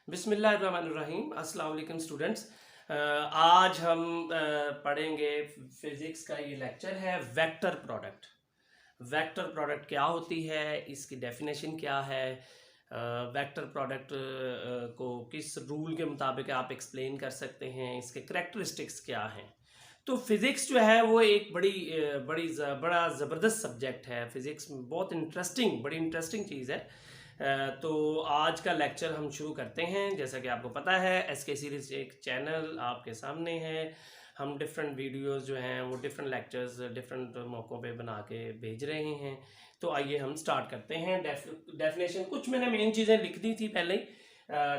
बिस्मिल्लाहिर्रहमानिर्रहीम। अस्सलाम वालेकुम स्टूडेंट्स। आज हम पढ़ेंगे फिजिक्स का ये लेक्चर है वेक्टर प्रोडक्ट। वेक्टर प्रोडक्ट क्या होती है, इसकी डेफिनेशन क्या है, वेक्टर प्रोडक्ट को किस रूल के मुताबिक आप एक्सप्लेन कर सकते हैं, इसके करैक्टरिस्टिक्स क्या हैं। तो फिज़िक्स जो है वो एक बड़ा ज़बरदस्त सब्जेक्ट है। फिज़िक्स बहुत बड़ी इंटरेस्टिंग चीज़ है। तो आज का लेक्चर हम शुरू करते हैं। जैसा कि आपको पता है, एसके सीरीज एक चैनल आपके सामने है। हम डिफरेंट वीडियोस जो हैं वो डिफरेंट लेक्चर्स डिफरेंट मौक़ों पे बना के भेज रहे हैं। तो आइए हम स्टार्ट करते हैं। डेफिनेशन कुछ मैंने मेन चीज़ें लिख दी थी पहले ही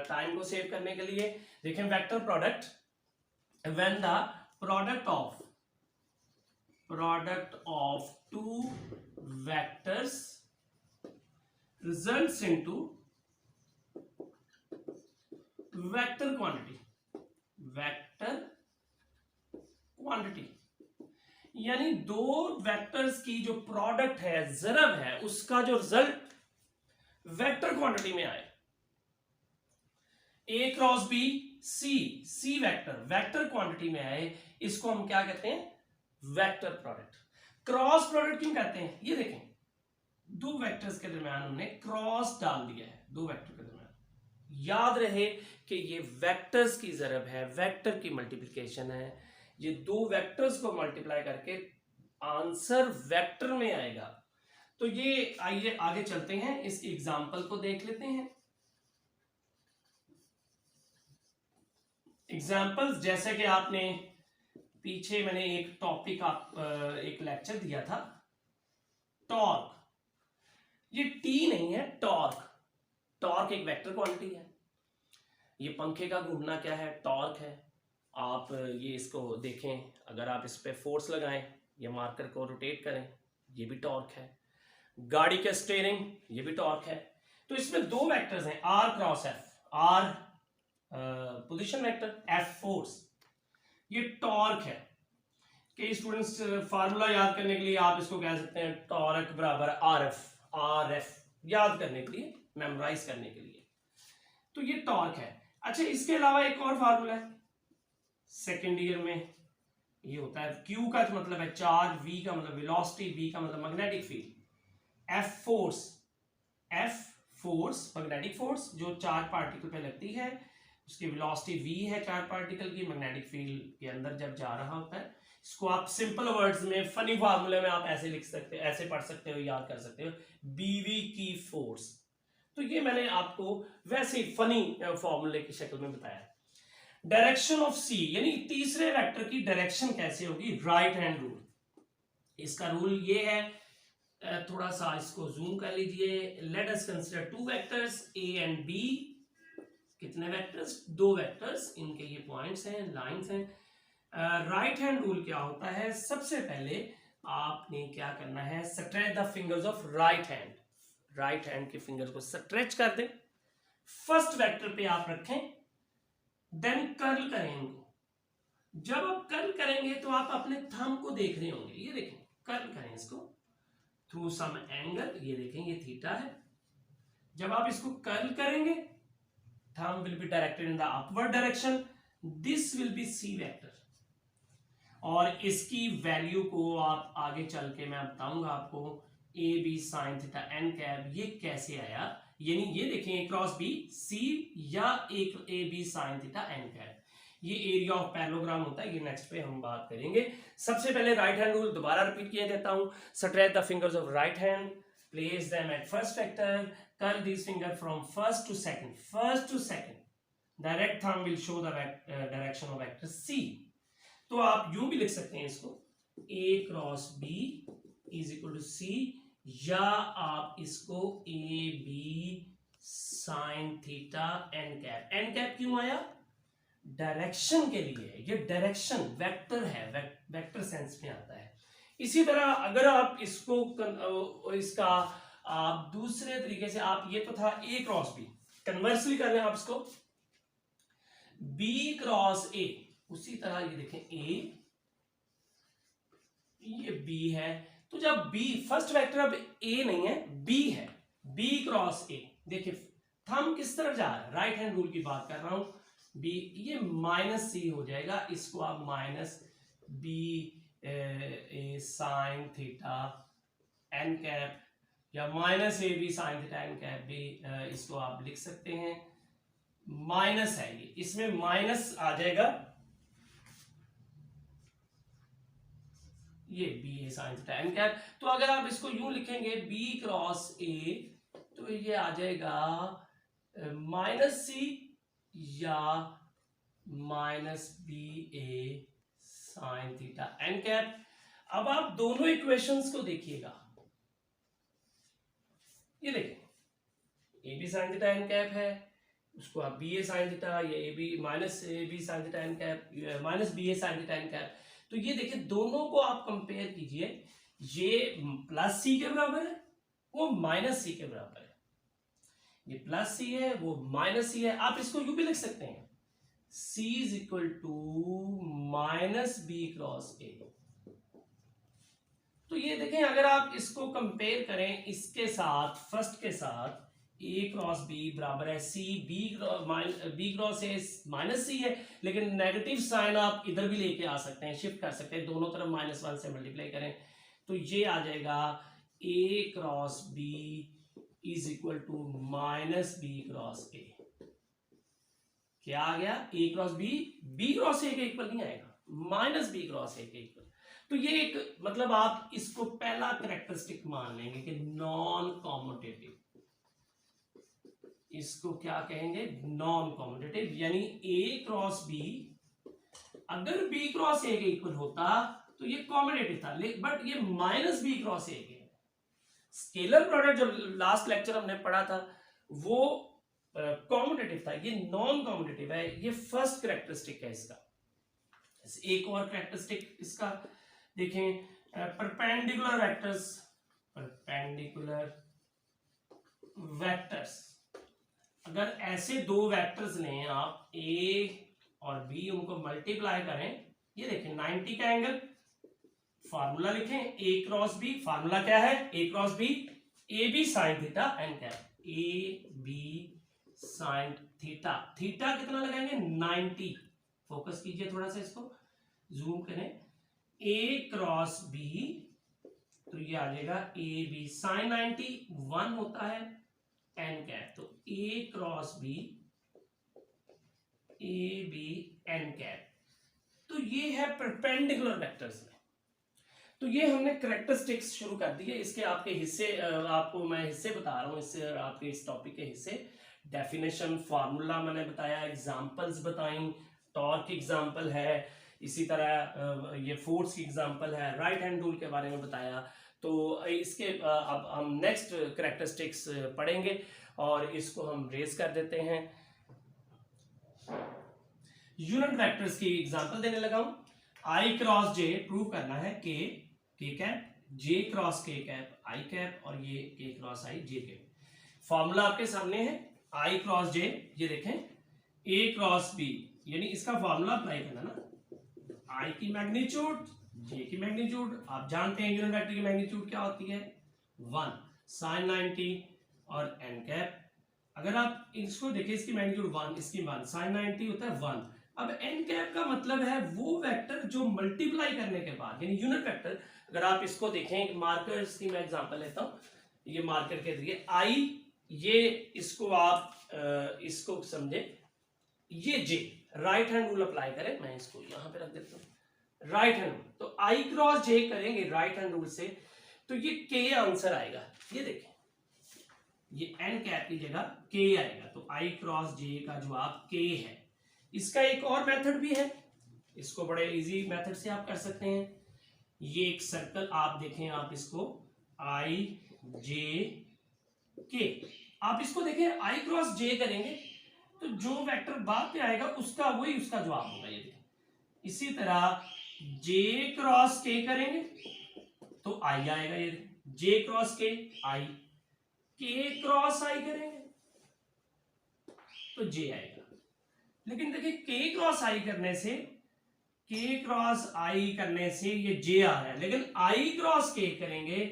टाइम को सेव करने के लिए। देखें, vector product, when the product of two vectors results into vector quantity यानी दो वेक्टर्स की जो प्रोडक्ट है, ज़रब है, उसका जो रिजल्ट वेक्टर क्वांटिटी में आए। A cross B C vector quantity में आए, इसको हम क्या कहते हैं? Vector product. क्रॉस प्रोडक्ट क्यों कहते हैं? ये देखें, दो वेक्टर्स के दरमियान हमने क्रॉस डाल दिया है। दो वेक्टर के दरमियान याद रहे कि ये वेक्टर्स की ज़रब है, वेक्टर की मल्टीप्लिकेशन है। ये दो वेक्टर्स को मल्टीप्लाई करके आंसर वेक्टर में आएगा। तो ये आइए आगे चलते हैं, इस एग्जांपल को देख लेते हैं। एग्जांपल्स जैसे कि आपने पीछे मैंने एक टॉपिक एक लेक्चर दिया था, टॉर्क। ये टी नहीं है, टॉर्क एक वेक्टर क्वांटिटी है। ये पंखे का घूमना क्या है? टॉर्क है। आप ये इसको देखें, अगर आप इस पे फोर्स लगाएं, ये मार्कर को रोटेट करें, ये भी टॉर्क है। गाड़ी का स्टीयरिंग, ये भी टॉर्क है। तो इसमें दो वेक्टर्स हैं, R cross F. R position vector, F force. ये टॉर्क है। कई स्टूडेंट्स फार्मूला याद करने के लिए आप इसको कह सकते हैं टॉर्क बराबर आर एफ याद करने के लिए, मेमोराइज करने के लिए। तो ये टॉर्क है। अच्छा, इसके अलावा एक और फार्मूला है सेकेंड ईयर में, ये होता है Q का मतलब है चार्ज, V का मतलब वेलोसिटी, B का मतलब magnetic field, F force magnetic force जो चार्ज पार्टिकल पे लगती है, उसकी वेलोसिटी V है चार्ज पार्टिकल की, मैग्नेटिक फील्ड के अंदर जब जा रहा होता है। इसको आप सिंपल वर्ड्स में, फनी फार्मूले में आप ऐसे लिख सकते हो, ऐसे पढ़ सकते हो, याद कर सकते हो, बीवी की फोर्स। तो ये मैंने आपको वैसे फनी फॉर्मूले की शक्ल में बताया। डायरेक्शन ऑफ सी, यानी तीसरे वेक्टर की डायरेक्शन कैसे होगी? Right hand rule. इसका रूल ये है, थोड़ा सा इसको जूम कर लीजिए। Let us consider two vectors A and B. कितने वेक्टर्स? दो वेक्टर्स, इनके ये पॉइंट्स हैं, लाइंस हैं। राइट हैंड रूल क्या होता है? सबसे पहले आपने क्या करना है, stretch the fingers of right hand. Right hand के फिंगर्स को स्ट्रेच कर दें, फर्स्ट वेक्टर पे आप रखें, देन कर्ल करेंगे। जब आप कर्ल करेंगे तो आप अपने थंब को देख रहे होंगे, ये देखें, कर्ल करें इसको थ्रू सम एंगल, ये देखें ये थीटा है। जब आप इसको कर्ल करेंगे, thumb will be directed in the upward direction, this will be C vector. और इसकी वैल्यू को आप आगे चल के मैं बताऊंगा आपको, A B sine theta N cap, ये कैसे आया। यानी ये देखें, ए क्रॉस बी सी या A B sine theta N cap, ये एरिया ऑफ पैरेललोग्राम होता है। ये नेक्स्ट पे हम बात करेंगे। सबसे पहले राइट हैंड रूल दोबारा रिपीट किया देता हूं। Stretch the fingers of right hand, place them at first vector, curl this finger from first to second, direct thumb will show the direction of vector C. तो आप यूं भी लिख सकते हैं इसको, A cross B is equal to C, या आप इसको A B sine theta N cap क्यों आया? डायरेक्शन के लिए। ये डायरेक्शन वेक्टर है, वेक्टर सेंस में आता है। इसी तरह अगर आप इसका आप दूसरे तरीके से, आप ये तो था ए क्रॉस बी, कन्वर्सली कर रहे हैं आप इसको बी क्रॉस ए, उसी तरह ये देखें ए, ये बी है। तो जब बी फर्स्ट वेक्टर अब ए नहीं है, बी है, बी क्रॉस ए, देखिए थंब किस तरफ जा रहा है, राइट हैंड रूल की बात कर रहा हूं, बी, ये माइनस सी हो जाएगा, इसको आप minus B A sine theta N cap या minus A B sine theta N cap भी इसको आप लिख सकते हैं। माइनस है ये, इसमें माइनस आ जाएगा, ये B A sine theta N cap. तो अगर आप इसको यूं लिखेंगे बी क्रॉस ए, तो ये आ जाएगा माइनस सी या minus B A sine theta N cap. अब आप दोनों इक्वेशंस को देखिएगा, ये देखिए A B sine theta N cap है, उसको आप बी ए साइन थीटा, ये A B minus A B sine theta N cap minus B A sine theta N cap. तो ये देखिए दोनों को आप कंपेयर कीजिए, ये प्लस सी के बराबर है, वो माइनस सी के बराबर है, ये प्लस सी है, वो माइनस सी है। आप इसको यूं भी लिख सकते हैं, C is equal to minus B cross A. तो ये देखें, अगर आप इसको कंपेयर करें इसके साथ, फर्स्ट के साथ, ए क्रॉस बी बराबर है सी, बी क्रॉस ए माइनस सी है, लेकिन नेगेटिव साइन आप इधर भी लेके आ सकते हैं, शिफ्ट कर सकते हैं, दोनों तरफ -1 से मल्टीप्लाई करें तो ये आ जाएगा A cross B is equal to minus B cross A. क्या आ गया, A cross B, B cross A के इक्वल नहीं आएगा, माइनस बी क्रॉस ए के इक्वल। तो ये एक मतलब आप इसको पहला कैरेक्टरिस्टिक मान लेंगे कि नॉन कॉम्यूटेटिव, इसको क्या कहेंगे, नॉन कॉम्यूटेटिव, यानी ए क्रॉस बी अगर बी क्रॉस ए के इक्वल होता तो ये कॉम्यूटेटिव था, बट ये माइनस बी क्रॉस ए के। स्केलर प्रोडक्ट जो लास्ट लेक्चर हमने पढ़ा था वो कॉम्यूटेटिव था, ये नॉन कॉम्यूटेटिव है, ये फर्स्ट कैरेक्टरिस्टिक है इसका। एक और कैरेक्टरिस्टिक इसका देखें, परपेंडिकुलर वेक्टर्स, परपेंडिकुलर वेक्टर्स, अगर ऐसे दो वेक्टर्स लें आप ए और बी, उनको मल्टीप्लाई करें, ये देखें 90 का एंगल, फार्मूला लिखें ए क्रॉस बी, फार्मूला क्या है, A cross B, A B sine theta N cap, A B sine theta, theta कितना लगाएंगे 90, फोकस कीजिए थोड़ा सा, इसको जूम करें, ए क्रॉस बी, तो ये आ जाएगा ए बी साइन 90, 1 होता है एन कैप, तो A cross B, A B N cap. तो ये है परपेंडिकुलर वेक्टर्स में। तो ये हमने कैरेक्टरिस्टिक्स शुरू कर दी है, इसके आपके हिस्से आपको मैं हिस्से बता रहा हूँ, इससे आपके इस टॉपिक के हिस्से, डेफिनेशन, फार्मूला मैंने बताया, एग्जांपल्स बताई, टॉर्क एग्जांपल है, इसी तरह ये फोर्स की एग्जांपल है, राइट हैंड रूल के बारे में बताया। तो इसके अब हम नेक्स्ट कैरेक्टरिस्टिक्स पढ़ेंगे और इसको हम रेज कर देते हैं। यूनिट वेक्टर्स की एग्जांपल देने लगा हूं, आई क्रॉस जे प्रूव करना है के कैप, जे क्रॉस के कैप आई कैप, और ये के क्रॉस आई जे कैप। फॉर्मूला आपके सामने है, आई क्रॉस जे, ये देखें ए क्रॉस बी, यानी इसका फॉर्मूला अप्लाई करना ना, आई की मैग्नीट्यूड, जे की मैग्नीट्यूड, आप जानते हैं यूनिट वेक्टर की मैग्नीट्यूड क्या होती है 1 साइन 90 और एन कैप। अगर आप इसको देखें, इसकी मैग्नीट्यूड 1, इसकी 1, साइन 90 होता है 1। अब एन कैप का मतलब है वो वेक्टर जो मल्टीप्लाई करने के बाद, यानी यूनिट वेक्टर। अगर आप इसको देखें, मार्कर्स की मैं एग्जांपल लेता हूं, ये मार्कर के जरिए आई, ये इसको आप इसको समझे, ये जे, राइट हैंड रूल अप्लाई करें, मैं इसको यहां पे रख देता हूं, राइट हैंड, तो आई क्रॉस जे करेंगे राइट हैंड रूल से, तो ये के आंसर आएगा। ये देखें, ये एन कैप की जगह के आएगा, तो आई क्रॉस जे का जवाब के है। इसका एक और मेथड भी है, इसको बड़े इजी मेथड से आप कर सकते हैं। ये एक सर्कल आप देखें, आप इसको आई जे के, आप इसको देखें आई क्रॉस जे करेंगे तो जो वेक्टर बाद में आएगा उसका वही उसका जवाब होगा। ये देखें, इसी तरह जे क्रॉस के करेंगे तो आई आएगा, ये जे क्रॉस के आई, के क्रॉस आई करेंगे तो जे आएगा। लेकिन देखिए के क्रॉस आई करने से, के क्रॉस आई करने से ये जे आ रहा है, लेकिन आई क्रॉस के करेंगे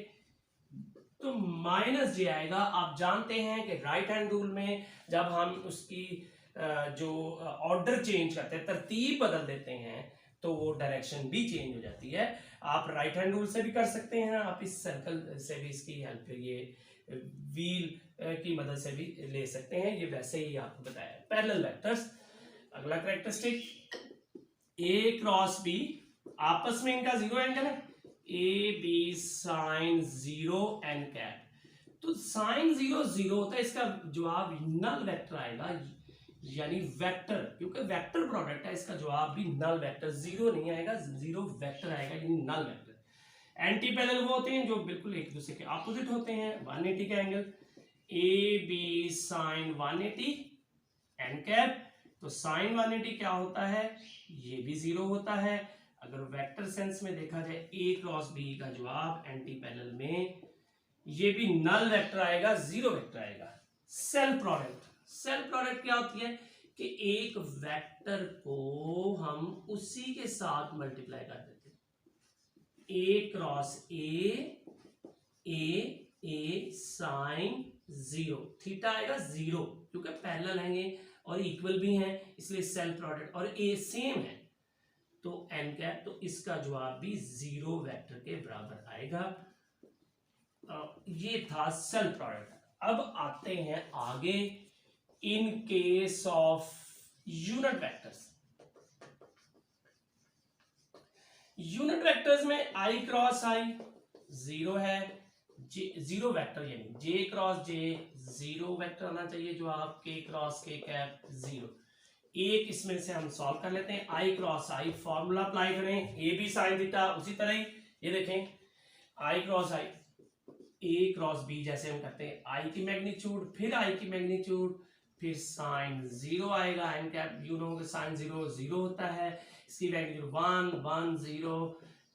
तो माइनस जे आएगा। आप जानते हैं कि राइट हैंड रूल में जब हम उसकी जो ऑर्डर चेंज करते हैं, तरतीब बदल देते हैं, तो वो डायरेक्शन भी चेंज हो जाती है। आप राइट हैंड रूल से भी कर सकते हैं, आप इस सर्कल से भी इसकी हेल्प, ये व्हील की मदद से भी ले सकते हैं। ये वैसे ही आपको बताया। पैरेलल वेक्टर्स, अगला कैरेक्टरिस्टिक ए क्रॉस बी, आपस में इनका जीरो एंगल है, A B sine zero N cap. तो साइन जीरो जीरो होता है, इसका जवाब नल वेक्टर आएगा, यानी वेक्टर, क्योंकि वेक्टर प्रोडक्ट है, इसका जवाब भी नल वेक्टर, जीरो नहीं आएगा, जीरो वेक्टर आएगा, यानी नल वेक्टर। एंटी पैरेलल वो होते हैं जो बिल्कुल एक दूसरे के ऑपोजिट होते हैं। 180 का angle, A B sine 180 N cap. तो साइन 180 क्या होता है, ये भी जीरो होता है। अगर वेक्टर सेंस में देखा जाए ए क्रॉस बी का जवाब एंटी पैरेलल में ये भी नल वेक्टर आएगा, जीरो वेक्टर आएगा। सेल्फ प्रोडक्ट, सेल्फ प्रोडक्ट क्या होती है कि एक वेक्टर को हम उसी के साथ मल्टीप्लाई कर देते हैं। A cross A sine zero, theta आएगा जीरो, क्योंकि पैरेलल हैं और इक्वल भी हैं, इसलिए सेल्फ प्रोडक्ट, और ए सेम है तो एन कैप, तो इसका जवाब भी जीरो वेक्टर के बराबर आएगा। ये था सेल्फ प्रोडक्ट। अब आते हैं आगे in case of unit vectors. Unit vectors में आई क्रॉस आई जीरो है, जीरो वेक्टर, यानी जे क्रॉस जे जीरो वेक्टर आना चाहिए, जवाब के क्रॉस के कैप जीरो। एक इसमें से हम सॉल्व कर लेते हैं, आई क्रॉस आई फॉर्मूला अप्लाई करें, ए बी साइन थीटा, उसी तरह ही ये देखें आई क्रॉस आई, ए क्रॉस बी जैसे हम करते हैं, आई की मैग्नीट्यूड, फिर आई की मैग्नीट्यूड, फिर साइन जीरो आएगा, एन कैप यू नो कि साइन जीरो जीरो होता है, इसकी मैग्नीट्यूड 1 1 0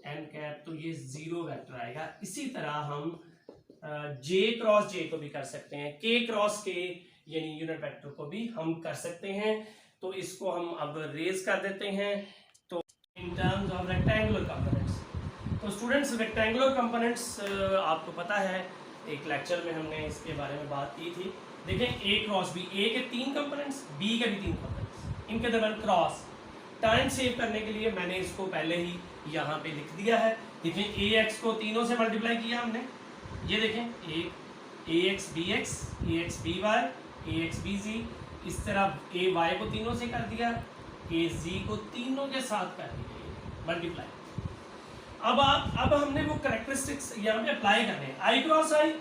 एन कैप, तो ये जीरो वेक्टर आएगा। इसी तरह हम जे क्रॉस जे को भी कर सकते हैं, के क्रॉस के यानी यूनिट वेक्टर को भी हम कर सकते हैं। तो इसको हम अब रेज कर देते हैं। तो in terms of rectangular components, तो स्टूडेंट्स रेक्टेंगुलर कंपोनेंट्स आपको पता है, एक लेक्चर में हमने इसके बारे में बात की थी। देखें ए क्रॉस बी, ए के 3 कंपोनेंट्स, बी के भी 3 कंपोनेंट्स, इनके दरमियान क्रॉस। टाइम सेव करने के लिए मैंने इसको पहले ही यहाँ पे लिख दिया है। देखें ए एक्स को तीनों से मल्टीप्लाई किया हमने, ये देखें ए एक्स बी एक्स, ए एक्स बी वाई, ए एक्स बी जी, इस तरह ए वाई को तीनों से कर दिया, ए जी को तीनों के साथ कर दिया मल्टीप्लाई। अब हमने वो कैरेक्टरिस्टिक्स यहाँ पे अप्लाई करने हैं। आई क्रॉस आई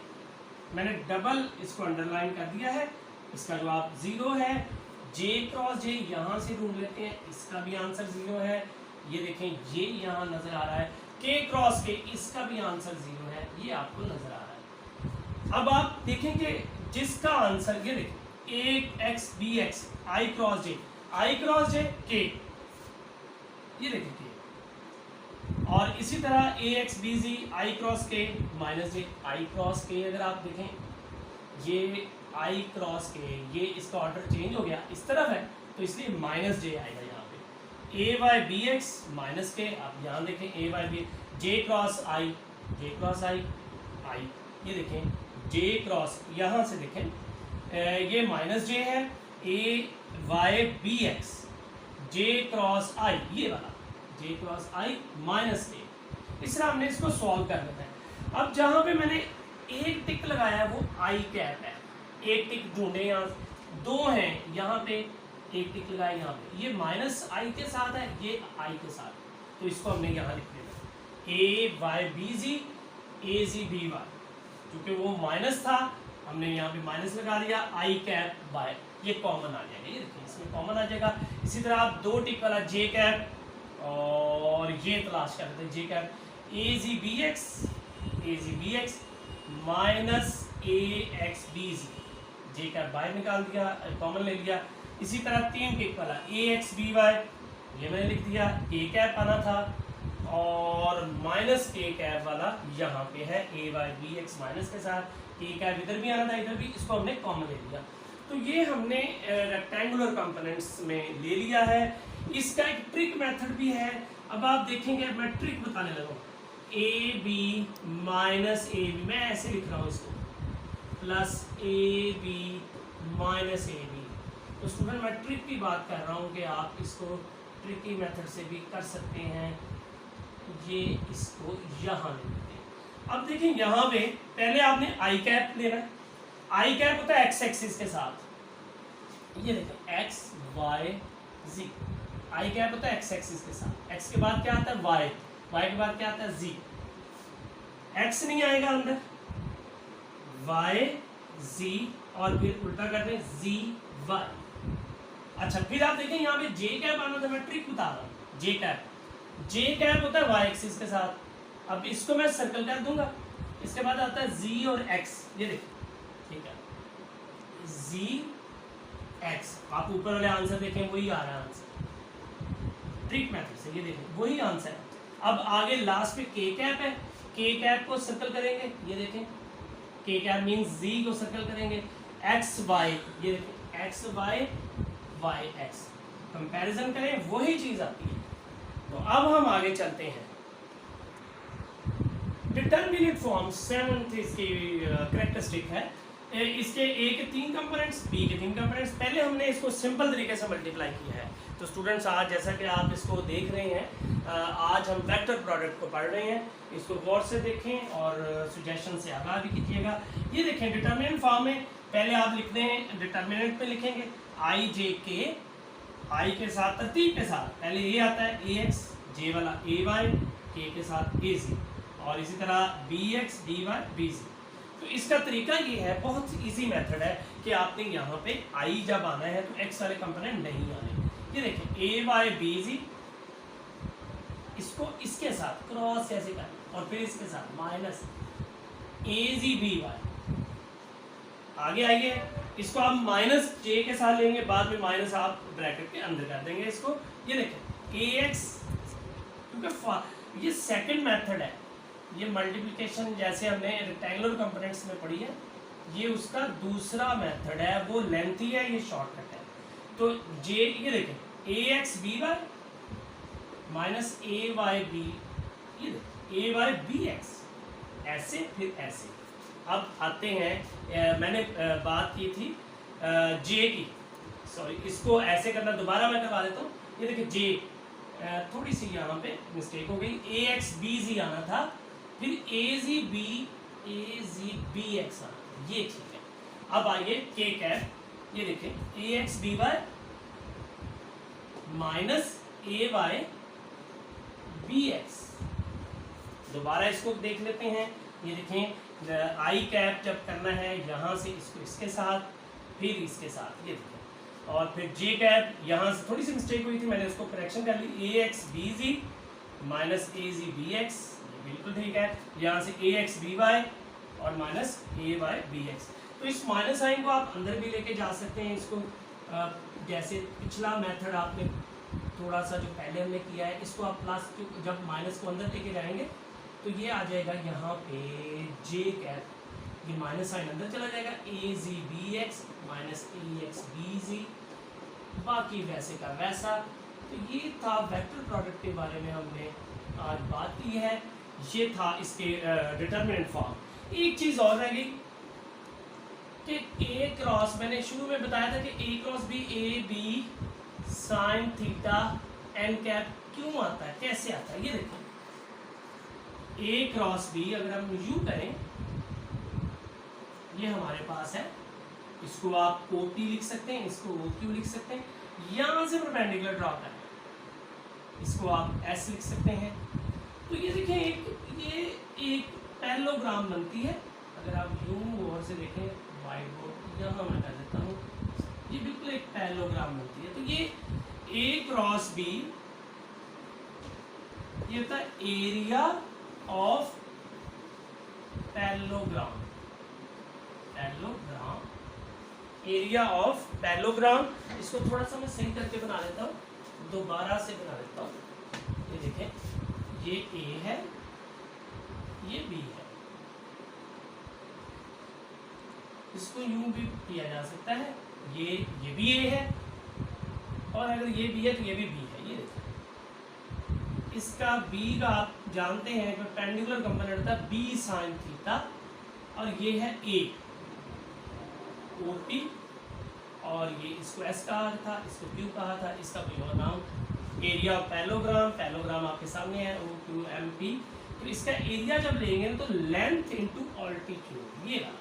मैंने डबल इसको अंडरलाइन कर दिया है, इसका जवाब जीरो है। जे क्रॉस जे यहाँ से ढूंढ लेते हैं, इसका भी आंसर जीरो है। ये देखें ये यहाँ नजर आ रहा है, के क्रॉस के, इसका भी आंसर जीरो है, ये आपको नजर आ रहा है। अब आप देखेंगे जिसका आंसर ये देखें ए एक्स बी एक्स, आई क्रॉस जे के, ये देखें के, और इसी तरह ए एक्स बी जी आई क्रॉस के माइनस जे, आई क्रॉस के अगर आप देखें ये आई क्रॉस के, ये इसका ऑर्डर चेंज हो गया, इस तरफ है तो इसलिए माइनस जे आएगा यहाँ पे। ए वाई बी एक्स माइनस के, आप यहाँ देखें ए वाई बी, जे क्रॉस आई आई, ये देखें जे क्रॉस, यहाँ से देखें ये माइनस जे है, ए वाई बी एक्स, जे क्रॉस आई, ये वाला जे क्रॉस आई माइनस के। इस तरह हमने इसको सॉल्व कर देना है। अब जहाँ पे मैंने एक टिक लगाया है वो आई कैप है, एक टिक ढूंढे, यहाँ दो हैं, यहाँ पे एक टिक लगाया, यहाँ पे ये माइनस आई के साथ है, ये आई के साथ, तो इसको हमने यहाँ लिख देना ए वाई बी जी, ए जी बी वाई, क्योंकि वो माइनस था हमने यहाँ पे माइनस लगा दिया, आई कैप बाय, ये कॉमन आ जाएगा, ये देखिए इसमें कॉमन आ जाएगा। इसी तरह आप दो टिक वाला जे कैप और ये तलाश करते हैं, J cap A G B X minus A X B G, J cap बाहर निकाल दिया, कॉमन ले लिया। इसी तरह 3 टिक वाला ए एक्स बी वाई, ये मैंने लिख दिया, ए कैप आना था, और माइनस के कैप वाला यहाँ पे है, ए वाई बी एक्स माइनस के साथ, ए कैप इधर भी आना था, इधर भी, इसको हमने कॉमन ले लिया। तो ये हमने रेक्टेंगुलर कंपोनेंट्स में ले लिया है। इसका एक ट्रिक मेथड भी है, अब आप देखेंगे, मैं ट्रिक बताने लगा। A B minus A B, मैं ऐसे लिख रहा हूँ इसको, plus A B minus A B. तो स्टूडेंट मैं ट्रिक की बात कर रहा हूँ कि आप इसको ट्रिकी मेथड से भी कर सकते हैं। ये इसको यहाँ ले लेते हैं। अब देखिए यहाँ पे पहले आपने आई कैप लेना है। आई कैप होता है एक्स एक्सिस के साथ, ये देखो एक्स वाई जी। आई कैप होता है एक्स एक्सिस के साथ, एक्स के बाद क्या आता है वाई, वाई के बाद क्या आता है जी। एक्स नहीं आएगा अंदर, वाई जी और फिर उल्टा कर दें जी वाई। अच्छा फिर आप देखें यहाँ पे जे कैप आना था, मैं ट्रिक बता रहा हूँ। जे कैप होता है वाई एक्सिस के साथ। अब इसको मैं सर्कल कर दूंगा, इसके बाद आता है जी और एक्स, ये देखिए ठीक है जी एक्स। आप ऊपर वाले आंसर देखें वही आ रहा है आंसर ट्रिक मेथड से, ये देखें वही आंसर है। अब आगे लास्ट पे के कैप है, के कैप को सर्कल करेंगे, ये देखें के कैप मींस जी को सर्कल करेंगे, एक्स वाई, ये देखें X Y Y X, comparison करें वही चीज आती है। तो अब हम आगे चलते हैं। डिटरमिनेट फॉर्म 7th इसकी कैरेक्टरिस्टिक है। इसके ए के 3 कंपोनेंट्स, बी के 3 कंपोनेंट्स। पहले हमने इसको सिंपल तरीके से मल्टीप्लाई किया है। तो स्टूडेंट्स आज जैसा कि आप इसको देख रहे हैं, आज हम वेक्टर प्रोडक्ट को पढ़ रहे हैं। इसको गौर से देखें और सजेशन से आगाह भी कीजिएगा। ये देखें डिटरमिनेंट फॉर्म में पहले आप लिखते हैं, डिटरमिनेंट पे लिखेंगे आई जे के, आई के साथ तरतीब के साथ पहले ये आता है ए एक्स, जे वाला ए वाई, के साथ ए जी, और इसी तरह B X D Y B G. तो इसका तरीका ये है, बहुत इजी मेथड है कि आपने यहाँ पे आई जब आना है तो एक्स वाले कंपोनेंट नहीं आने। ये देखिए ए वाई बी जी, इसको इसके साथ क्रॉस ऐसे करना और फिर इसके साथ माइनस ए जी बी वाई। आगे आइए, इसको आप माइनस जे के साथ लेंगे, बाद में माइनस आप ब्रैकेट के अंदर कर देंगे इसको। ये देखें ए एक्स, क्योंकि ये सेकंड मेथड है, ये मल्टीप्लिकेशन जैसे हमने रेक्टेंगुलर कंपोनेंट्स में पढ़ी है, ये उसका दूसरा मेथड है, वो लेंथी है, ये शॉर्टकट है। तो जे, ये देखें ए एक्स बी वाई माइनस ए वाई बी, ये देखें ए वाई बी एक्स, ऐसे फिर ऐसे। अब आते हैं, मैंने बात की थी जे की, सॉरी इसको ऐसे करना दोबारा मैं करवा देता हूँ। ये देखिए जे, थोड़ी सी यहाँ पे मिस्टेक हो गई, ए एक्स बी जी आना था, फिर ए जी बी एक्स आना, ये ठीक है। अब आइए के कैप, ये देखें ए एक्स बी वाई माइनस ए वाई बी एक्स। दोबारा इसको देख लेते हैं। ये देखें आई कैप जब करना है यहाँ से इसको इसके साथ, फिर इसके साथ, ये देखें, और फिर जे कैप यहाँ से थोड़ी सी मिस्टेक हुई थी, मैंने उसको करेक्शन कर ली, ए एक्स बी जी माइनस ए जी बी एक्स, बिल्कुल ठीक है। यहाँ से ए एक्स बी वाई और माइनस ए वाई बी एक्स। तो इस माइनस साइन को आप अंदर भी लेके जा सकते हैं। इसको जैसे पिछला मेथड आपने थोड़ा सा जो पहले हमने किया है, इसको आप प्लस जब माइनस को अंदर लेके जाएंगे तो ये आ जाएगा यहाँ पे जे कैप, ये माइनस साइन अंदर चला जाएगा, ए G B X minus A X B जी, बाकी वैसे का वैसा। तो ये था वेक्टर प्रोडक्ट के बारे में हमने आज बात की है, ये था इसके डिटरमिनेंट फॉर्म। एक चीज़ और रह गई कि ए क्रॉस, मैंने शुरू में बताया था कि A cross B, A B sine theta N cap क्यों आता है, कैसे आता है। ये देखिए ए क्रॉस बी अगर हम यू करें, ये हमारे पास है, इसको आप ओ टी लिख सकते हैं, इसको ओ क्यू लिख सकते हैं, यहां से परपेंडिकुलर ड्रॉ करें, इसको आप एस लिख सकते हैं। तो ये देखिए ये एक पैरेललोग्राम बनती है। अगर आप यूं और से देखें वाइट बोर्ड, यहाँ मैं कर देता हूँ, ये बिल्कुल एक पैरेललोग्राम बनती है। तो ये ए क्रॉस बी, ये होता है area of parallelogram, area of parallelogram. इसको थोड़ा सा मैं सही करके बना लेता हूँ, दोबारा से बना लेता हूँ। ये देखें ये ए है, ये बी है, इसको यूं भी किया जा सकता है, ये भी ए है, और अगर ये बी है तो ये भी बी है। ये देखिए इसका बी का आप जानते हैं कि पेंडुलर कंपोनेंट था बी साइन थीटा, और ये है ए ओपी, और ये इसको एस कहा था, इसको क्यू कहा था, इसका कोई और नाम। एरिया ऑफ पैलोग्राम, पैलोग्राम आपके सामने है ओ क्यू एम पी। तो इसका एरिया जब लेंगे तो लेंथ इंटू ऑल्टीट्यूड, ये रहा,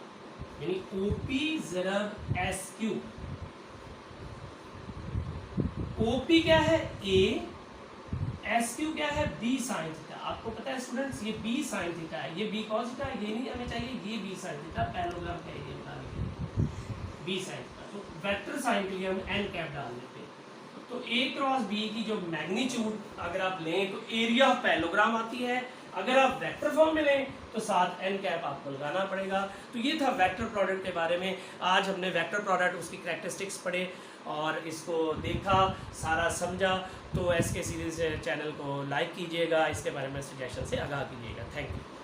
यानी ओपी ज़रब एस क्यू। ओपी क्या है ए, एस क्यू क्या है बी साइन थीटा। आपको पता है स्टूडेंट्स ये बी साइन थीटा है, ये बी कॉस थीटा, ये नहीं हमें चाहिए, ये बी साइन थीटा। पैलोग्राम का एरिया बता देंगे बी साइन थीटा। तो वेक्टर साइन के लिए हम एन कैप डाल देते हैं। तो ए क्रॉस बी की जो मैग्नीट्यूड अगर आप लें तो एरिया ऑफ पैलोग्राम आती है, अगर आप वेक्टर फॉर्म में लें तो साथ एन कैप आपको लगाना पड़ेगा। तो ये था वेक्टर प्रोडक्ट के बारे में। आज हमने वेक्टर प्रोडक्ट, उसकी कैरेक्टरिस्टिक्स पढ़े और इसको देखा, सारा समझा। तो एसके सीरीज चैनल को लाइक कीजिएगा, इसके बारे में सजेशन से आगाह कीजिएगा। Thank you.